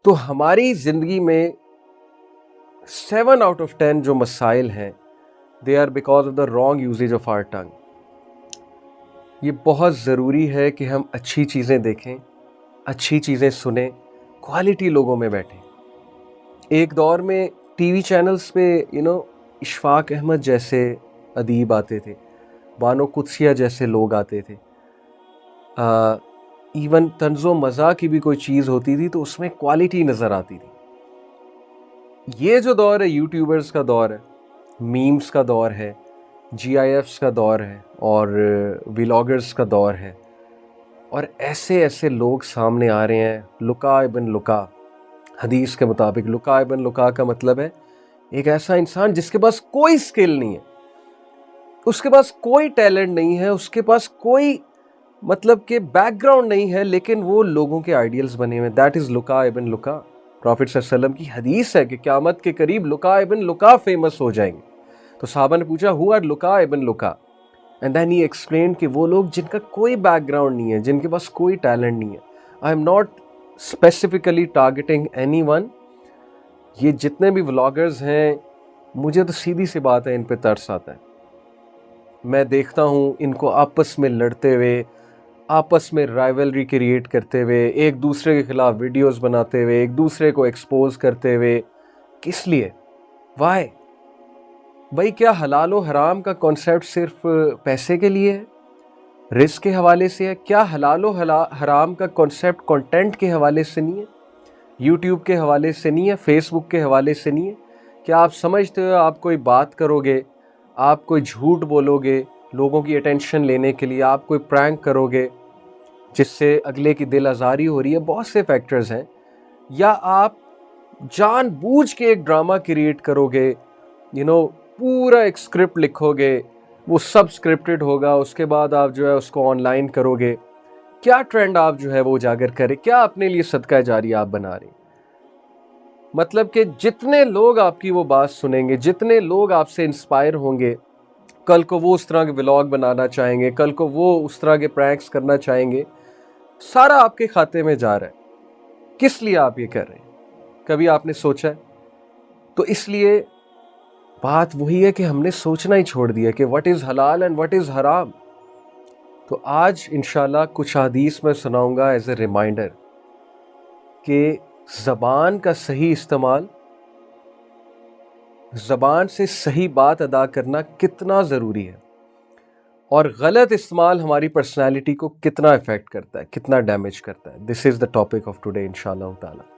तो हमारी ज़िंदगी में 7 आउट ऑफ 10 जो मसाइल हैं, they are because of the wrong usages of our tongue. ये बहुत ज़रूरी है कि हम अच्छी चीज़ें देखें, अच्छी चीज़ें सुने, क्वालिटी लोगों में बैठें। एक दौर में टीवी चैनल्स पे इशफाक अहमद जैसे अदीब आते थे, बानो कुदसिया जैसे लोग आते थे। इवन तंज़ो मज़ा की भी कोई चीज़ होती थी तो उसमें क्वालिटी नज़र आती थी। ये जो दौर है यूट्यूबर्स का दौर है, मीम्स का दौर है, जीआईएफ्स का दौर है और व्लॉगर्स का दौर है। और ऐसे ऐसे लोग सामने आ रहे हैं। लुका इब्न लुका, हदीस के मुताबिक लुका इब्न लुका का मतलब है एक ऐसा इंसान जिसके पास कोई स्किल नहीं है, उसके पास कोई टैलेंट नहीं है, उसके पास कोई मतलब के बैकग्राउंड नहीं है, लेकिन वो लोगों के आइडियल्स बने हुए। दैट इज़ लुका इब्न लुका। प्रॉफिट सल्लल्लाहु अलैहि वसल्लम की हदीस है कि क़यामत के करीब लुका इब्न लुका फेमस हो जाएंगे। तो साहबा ने पूछा हु आर लुका इब्न लुका, एंड देन ही एक्सप्लेन कि वो लोग जिनका कोई बैकग्राउंड नहीं है, जिनके पास कोई टैलेंट नहीं है। I am not specifically targeting anyone. ये जितने भी व्लॉगर्स हैं, मुझे तो सीधी सी बात है, इन पे तरस आता है। मैं देखता हूँ इनको आपस में लड़ते हुए, आपस में राइवलरी क्रिएट करते हुए, एक दूसरे के खिलाफ वीडियोस बनाते हुए, एक दूसरे को एक्सपोज करते हुए। किस लिए? वाई? भाई, क्या हलाल और हराम का कॉन्सेप्ट सिर्फ पैसे के लिए है, रिस्क के हवाले से है? क्या हलाल और हराम का कॉन्सेप्ट कंटेंट के हवाले से नहीं है, यूट्यूब के हवाले से नहीं है, फेसबुक के हवाले से नहीं है? क्या आप समझते हो आप कोई बात करोगे, आप कोई झूठ बोलोगे लोगों की अटेंशन लेने के लिए, आप कोई प्रैंक करोगे जिससे अगले की दिल आज़ारी हो रही है, बहुत से फैक्टर्स हैं, या आप जानबूझ के एक ड्रामा क्रिएट करोगे, पूरा एक स्क्रिप्ट लिखोगे, वो सब स्क्रिप्टेड होगा, उसके बाद आप जो है उसको ऑनलाइन करोगे। क्या ट्रेंड आप जो है वो उजागर करें, क्या अपने लिए सदका जारी आप बना रहे? मतलब कि जितने लोग आपकी वो बात सुनेंगे, जितने लोग आपसे इंस्पायर होंगे, कल को वो उस तरह के व्लॉग बनाना चाहेंगे, कल को वो उस तरह के प्रैंक्स करना चाहेंगे, सारा आपके खाते में जा रहा है। किस लिए आप ये कर रहे हैं? कभी आपने सोचा है? तो इसलिए बात वही है कि हमने सोचना ही छोड़ दिया कि व्हाट इज़ हलाल एंड व्हाट इज़ हराम। तो आज इंशाल्लाह कुछ हदीस में सुनाऊंगा एज ए रिमाइंडर कि ज़बान का सही इस्तेमाल, ज़बान से सही बात अदा करना कितना ज़रूरी है, और गलत इस्तेमाल हमारी पर्सनैलिटी को कितना इफ़ेक्ट करता है, कितना डैमेज करता है। This is the topic of today इंशाअल्लाह ताला।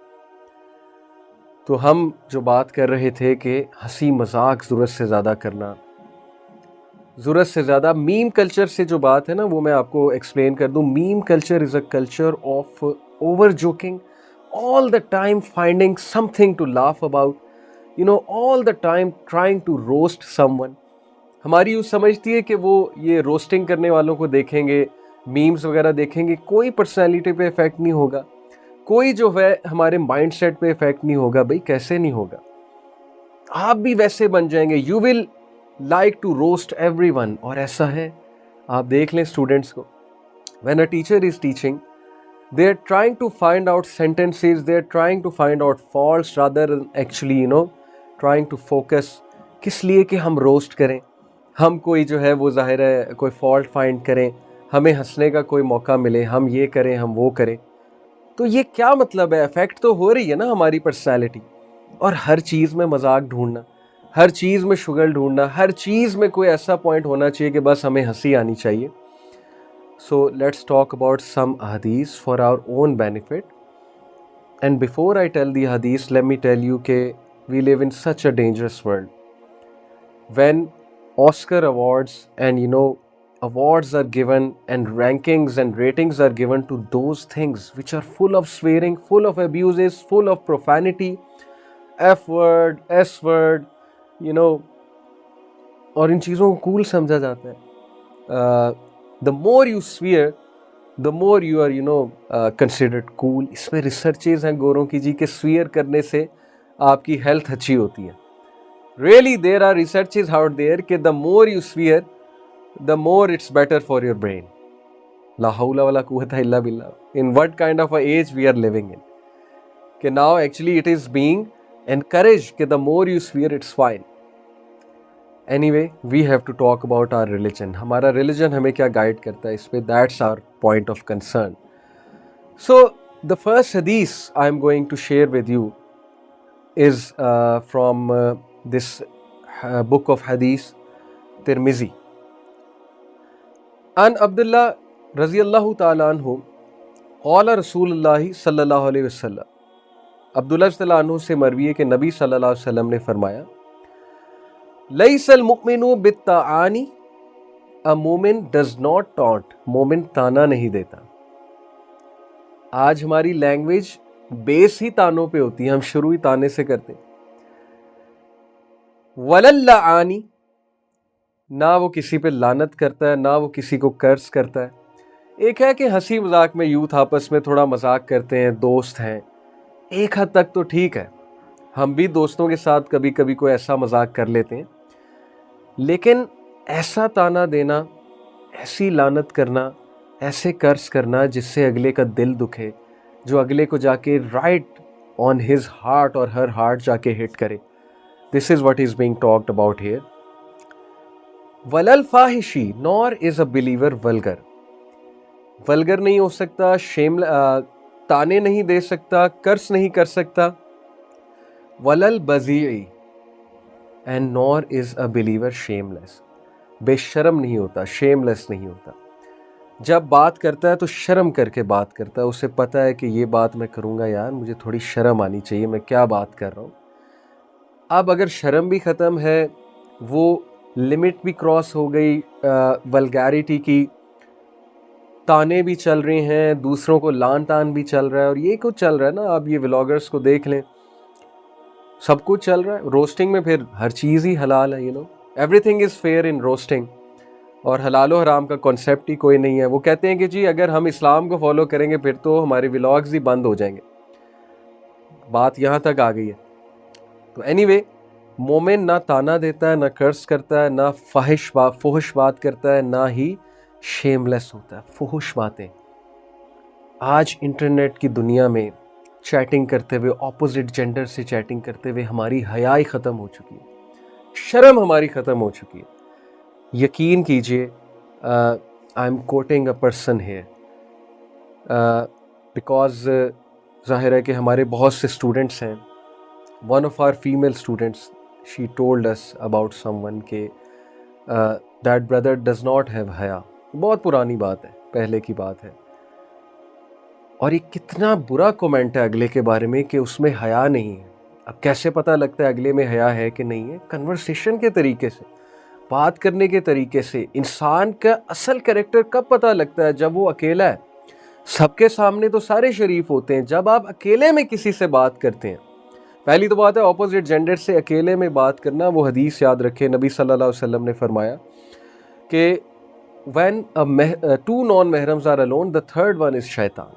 तो हम जो बात कर रहे थे कि हंसी मजाक ज़रूरत से ज़्यादा करना, ज़रूरत से ज़्यादा मीम कल्चर से जो बात है ना, वो मैं आपको एक्सप्लेन कर दूं। Meme culture is a culture of over joking, all the time finding something to laugh about, all the time trying to roast someone. हमारी यूँ समझती है कि वो ये रोस्टिंग करने वालों को देखेंगे, मीम्स वगैरह देखेंगे, कोई पर्सनैलिटी पे इफ़ेक्ट नहीं होगा, कोई जो है हमारे माइंडसेट पे इफ़ेक्ट नहीं होगा। भाई, कैसे नहीं होगा? आप भी वैसे बन जाएंगे। You will like to roast everyone. और ऐसा है, आप देख लें स्टूडेंट्स को, when a teacher is teaching, they are trying to find out sentences, they are trying to find out faults rather than actually trying to focus। किस लिए? कि हम रोस्ट करें, हम कोई जो है वो ज़ाहिर है कोई फॉल्ट फाइंड करें, हमें हंसने का कोई मौका मिले, हम ये करें, हम वो करें। तो ये क्या मतलब है? इफेक्ट तो हो रही है ना हमारी पर्सनैलिटी। और हर चीज़ में मजाक ढूंढना, हर चीज़ में शुगल ढूंढना, हर चीज़ में कोई ऐसा पॉइंट होना चाहिए कि बस हमें हंसी आनी चाहिए। So let's talk about some hadiths for our own benefit. And before I tell the hadiths, let me tell you that we live in such a dangerous world. When Oscar awards and awards are given and rankings and ratings are given to those things which are full of swearing, full of abuses, full of profanity, F word, S word, और इन चीज़ों को cool समझा जाता है। The more you swear, the more you are considered cool। इसमें researches हैं गोरों की जी के स्वीयर करने से आपकी हेल्थ अच्छी होती है। Really, there are researches out there कि the more you swear, the more it's better for your brain। ला हौला वला कुव्वता इल्ला बिल्लाह। In what kind of a age we are living in? कि now actually it is being encourage कि the more you swear it's fine. Anyway, we have to talk about our religion. हमारा religion हमें क्या guide करता है इस पे, that's our point of concern. So the first हदीस I am going to share with you is from this book of Hadith, Tirmizi. An Abdullah radiyallahu ta'ala anhu, qala Rasulullah sallallahu alaihi wasallam. Abdullah रज़ियल्लाहु अन्हु से मरवी है कि नबी सल्लल्लाहु अलैहि वसल्लम ने फरमाया, लैसल मुमिनु बित्ताआनी, अ मोमिन डज नॉट टॉन्ट. मोमिन ताना नहीं देता. आज हमारी लैंग्वेज बेस ही तानों पे होती है, हम शुरू ही ताने से करते हैं. वलल्लाआनी, ना वो किसी पे लानत करता है, ना वो किसी को कर्ज करता है. एक है कि हंसी मजाक में यूथ आपस में थोड़ा मजाक करते हैं, दोस्त हैं, एक हद तक तो ठीक है, हम भी दोस्तों के साथ कभी कभी कोई ऐसा मजाक कर लेते हैं. लेकिन ऐसा ताना देना, ऐसी लानत करना, ऐसे कर्ज करना जिससे अगले का दिल दुखे, जो अगले को जाके राइट ऑन हिज हार्ट और हर हार्ट जाके हिट करे. This is what is being talked about here. Walal fahishi, nor is a believer vulgar. Vulgar नहीं हो सकता, ताने नहीं दे सकता, कर्ज नहीं कर सकता. Walal bazi'i, and nor is a believer shameless. बेशर्म नहीं होता, shameless नहीं होता. जब बात करता है तो शर्म करके बात करता है. उसे पता है कि ये बात मैं करूँगा यार, मुझे थोड़ी शर्म आनी चाहिए, मैं क्या बात कर रहा हूँ. अब अगर शर्म भी ख़त्म है, वो लिमिट भी क्रॉस हो गई वल्गैरिटी की, ताने भी चल रहे हैं, दूसरों को लान तान भी चल रहा है, और ये कुछ चल रहा है ना. आप ये व्लॉगर्स को देख लें, सब कुछ चल रहा है. रोस्टिंग में फिर हर चीज़ ही हलाल है, everything is fair in roasting. और हलाल हराम का कॉन्सेप्ट ही कोई नहीं है. वो कहते हैं कि जी अगर हम इस्लाम को फॉलो करेंगे फिर तो हमारे व्लॉग्स ही बंद हो जाएंगे. बात यहाँ तक आ गई है. तो एनीवे, मोमिन ना ताना देता है, ना कर्ज करता है, ना फुहश बात करता है, ना ही शेमलेस होता है. फुहश बातें आज इंटरनेट की दुनिया में चैटिंग करते हुए, ऑपोजिट जेंडर से चैटिंग करते हुए हमारी हया ही ख़त्म हो चुकी है, शर्म हमारी ख़त्म हो चुकी है. यकीन कीजिए, I am quoting a person here because ज़ाहिर है कि हमारे बहुत से स्टूडेंट्स हैं. One of our female students, she told us about someone के that brother does not have haya. बहुत पुरानी बात है, पहले की बात है. और ये कितना बुरा कमेंट है अगले के बारे में कि उसमें हया नहीं है. अब कैसे पता लगता है अगले में हया है कि नहीं है? कन्वर्सेशन के तरीके से, बात करने के तरीके से. इंसान का असल कैरेक्टर कब पता लगता है? जब वो अकेला है. सबके सामने तो सारे शरीफ होते हैं, जब आप अकेले में किसी से बात करते हैं. पहली तो बात है ऑपोजिट जेंडर से अकेले में बात करना. वो हदीस याद रखें, नबी सल्लल्लाहु अलैहि वसल्लम ने फरमाया कि व्हेन टू नॉन महरम्स are alone, the third one is शैतान.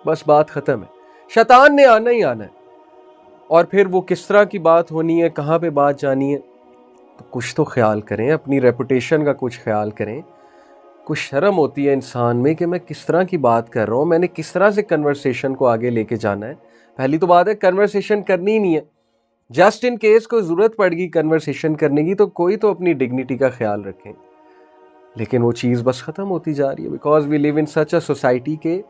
बस बात ख़त्म है, शैतान ने आना ही आना है. और फिर वो किस तरह की बात होनी है, कहाँ पे बात जानी है, तो कुछ तो ख्याल करें, अपनी रेपुटेशन का कुछ ख्याल करें. कुछ शर्म होती है इंसान में कि मैं किस तरह की बात कर रहा हूँ, मैंने किस तरह से कन्वर्सेशन को आगे लेके जाना है. पहली तो बात है कन्वर्सेशन करनी ही नहीं है. जस्ट इन केस कोई ज़रूरत पड़ गई कन्वर्सेशन करने की, तो कोई तो अपनी डिग्निटी का ख्याल रखें. लेकिन वो चीज़ बस ख़त्म होती जा रही है, because we live in such a society के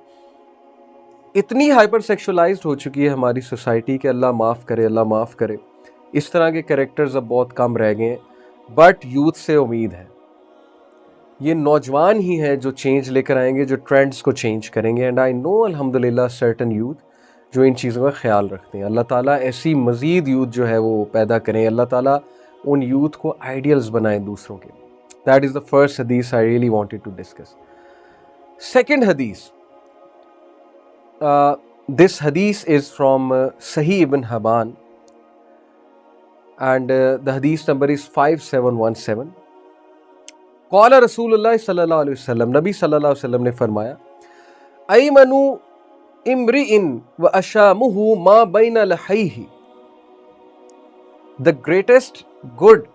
इतनी हाइपर सेक्शुअलाइज्ड हो चुकी है हमारी सोसाइटी के, अल्लाह माफ़ करे, अल्लाह माफ़ करे. इस तरह के कैरेक्टर्स अब बहुत कम रह गए हैं. बट यूथ से उम्मीद है, ये नौजवान ही हैं जो चेंज लेकर आएंगे, जो ट्रेंड्स को चेंज करेंगे. एंड आई नो अल्हम्दुलिल्लाह सर्टन यूथ जो इन चीज़ों का ख्याल रखते हैं. अल्लाह ताला ऐसी मज़ीद यूथ जो है वो पैदा करें. अल्लाह ताला उन यूथ को आइडियल्स बनाएं दूसरों के. दैट इज़ द फर्स्ट हदीस I really wanted to discuss. Second हदीस, दिस हदीस इज़ फ्रॉम सही इब्न हबान एंड द हदीस नंबर इज़ 5717. क़ाल रसूलुल्लाह सल्लल्लाहु अलैहि वसल्लम, नबी सल्लल्लाहु अलैहि वसल्लम ने फरमाया, अयमनु इम्रिइन व अशामुहु मा ban लहैहि. The greatest good,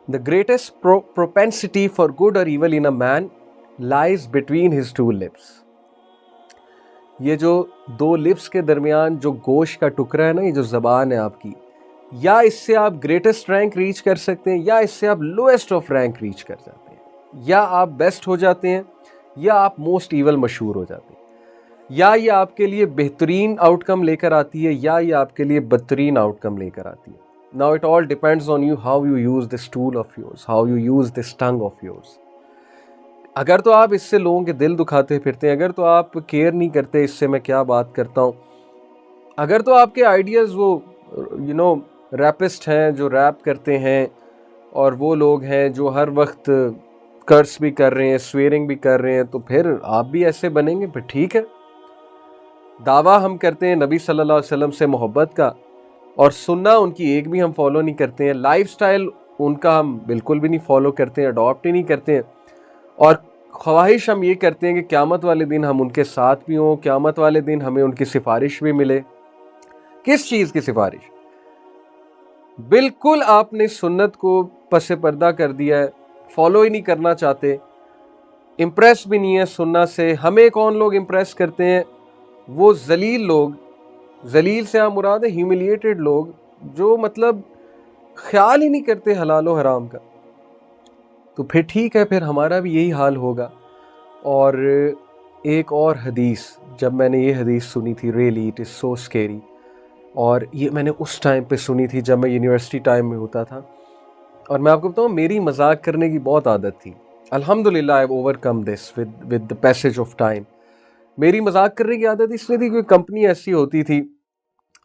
the greatest propensity for good or evil in a man lies between his two lips. ये जो दो लिप्स के दरमियान जो गोश्त का टुकड़ा है ना, ये जो ज़बान है आपकी, या इससे आप ग्रेटेस्ट रैंक रीच कर सकते हैं, या इससे आप लोएस्ट ऑफ रैंक रीच कर जाते हैं, या आप बेस्ट हो जाते हैं, या आप मोस्ट ईवल मशहूर हो जाते हैं, या ये आपके लिए बेहतरीन आउटकम लेकर आती है, या ये आपके लिए बदतरीन आउटकम लेकर आती है. Now it all depends on you, how you use this tool of yours, how you use this tongue of yours. अगर तो आप इससे लोगों के दिल दुखाते फिरते हैं, अगर तो आप केयर नहीं करते इससे मैं क्या बात करता हूँ, अगर तो आपके आइडियाज़ वो रैपिस्ट हैं जो रैप करते हैं, और वो लोग हैं जो हर वक्त कर्स भी कर रहे हैं, स्वेरिंग भी कर रहे हैं, तो फिर आप भी ऐसे बनेंगे. फिर ठीक है, दावा हम करते हैं नबी सल्लल्लाहु अलैहि वसल्लम से मोहब्बत का, और सुन्ना उनकी एक भी हम फॉलो नहीं करते हैं, लाइफस्टाइल उनका हम बिल्कुल भी नहीं फॉलो करते हैं, अडॉप्ट ही नहीं करते हैं, और ख्वाहिश हम ये करते हैं कि क़यामत वाले दिन हम उनके साथ भी हों, क़यामत वाले दिन हमें उनकी सिफारिश भी मिले. किस चीज़ की सिफारिश? बिल्कुल आपने सुन्नत को पसे पर्दा कर दिया है, फॉलो ही नहीं करना चाहते, इम्प्रेस भी नहीं है सुन्ना से. हमें कौन लोग इम्प्रेस करते हैं? वो जलील लोग, जलील से आप मुराद है ह्यूमिलिएटेड लोग, जो मतलब ख्याल ही नहीं करते हलाल और हराम का. तो फिर ठीक है, फिर हमारा भी यही हाल होगा. और एक और हदीस, जब मैंने ये हदीस सुनी थी, really it is so scary, और ये मैंने उस टाइम पे सुनी थी जब मैं यूनिवर्सिटी टाइम में होता था. और मैं आपको बताऊँ, मेरी मजाक करने की बहुत आदत थी. अल्हम्दुलिल्लाह I have overcome this with the passage of time. मेरी मजाक करने की आदत इसलिए थी क्योंकि कंपनी ऐसी होती थी,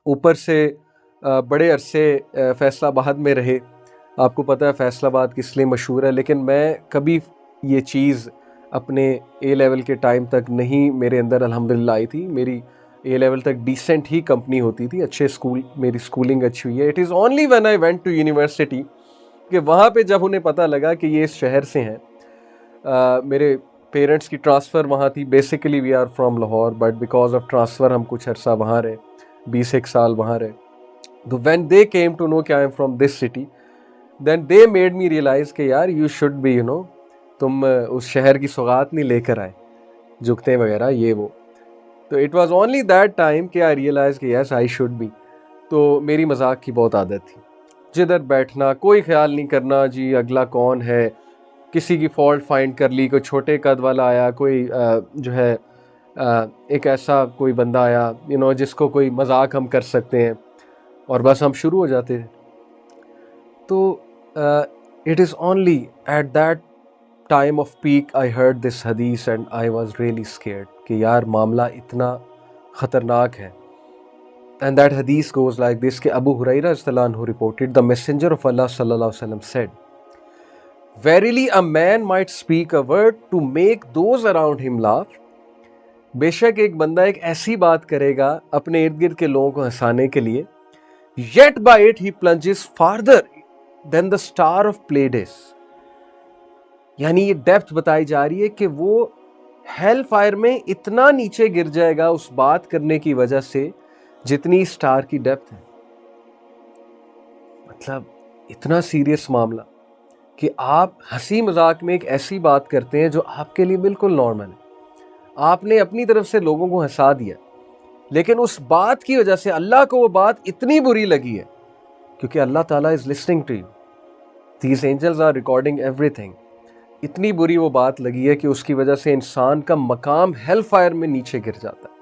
ऊपर से बड़े अरसे फैसलाबाद में रहे. आपको पता है फैसलाबाद किस लिए मशहूर है, लेकिन मैं कभी ये चीज़ अपने ए लेवल के टाइम तक नहीं मेरे अंदर अल्हम्दुलिल्लाह आई थी. मेरी ए लेवल तक डिसेंट ही कंपनी होती थी, अच्छे स्कूल, मेरी स्कूलिंग अच्छी हुई है. It is only when I went to university कि वहाँ पे जब उन्हें पता लगा कि ये इस शहर से हैं, मेरे पेरेंट्स की ट्रांसफ़र वहाँ थी. Basically we are from Lahore, but because of transfer हम कुछ अर्सा वहाँ रहे, 20 साल वहाँ रहे. तो when they came to know कि I am from this city, then they made me realize कि यार यू शुड बी, तुम उस शहर की सौगात नहीं लेकर आए, जुगते वगैरह ये वो. तो it was only that time कि आई रियलाइज़ कि यस आई शुड बी. तो मेरी मजाक की बहुत आदत थी, जिधर बैठना कोई ख्याल नहीं करना जी अगला कौन है, किसी की फॉल्ट फाइंड कर ली, कोई छोटे कद वाला आया, कोई जो है एक ऐसा कोई बंदा आया जिसको कोई मजाक हम कर सकते हैं, और बस हम शुरू हो जाते थे. तो it is only at that time of peak I heard this हदीस and I was really scared कि यार मामला इतना ख़तरनाक है. एंड दैट हदीस गोज़ लाइक दिस कि अबू हुरैरा रज़ियल्लाहु अन्हु reported the messenger of Allah सल्लल्लाहु अलैहि वसल्लम said, Verily a man might speak a word to make those around him laugh. बेशक एक बंदा एक ऐसी बात करेगा अपने इर्द गिर्द के लोगों को हंसाने के लिए, yet by it he plunges farther than the star of Pleiades. यानी ये डेप्थ बताई जा रही है कि वो हेल फायर में इतना नीचे गिर जाएगा उस बात करने की वजह से जितनी स्टार की डेप्थ है. मतलब इतना सीरियस मामला कि आप हंसी मजाक में एक ऐसी बात करते हैं जो आपके लिए बिल्कुल नॉर्मल है. आपने अपनी तरफ से लोगों को हंसा दिया, लेकिन उस बात की वजह से अल्लाह को वो बात इतनी बुरी लगी है, क्योंकि अल्लाह ताला is listening to you, these angels are recording everything. इतनी बुरी वो बात लगी है कि उसकी वजह से इंसान का मकाम हेल फायर में नीचे गिर जाता है.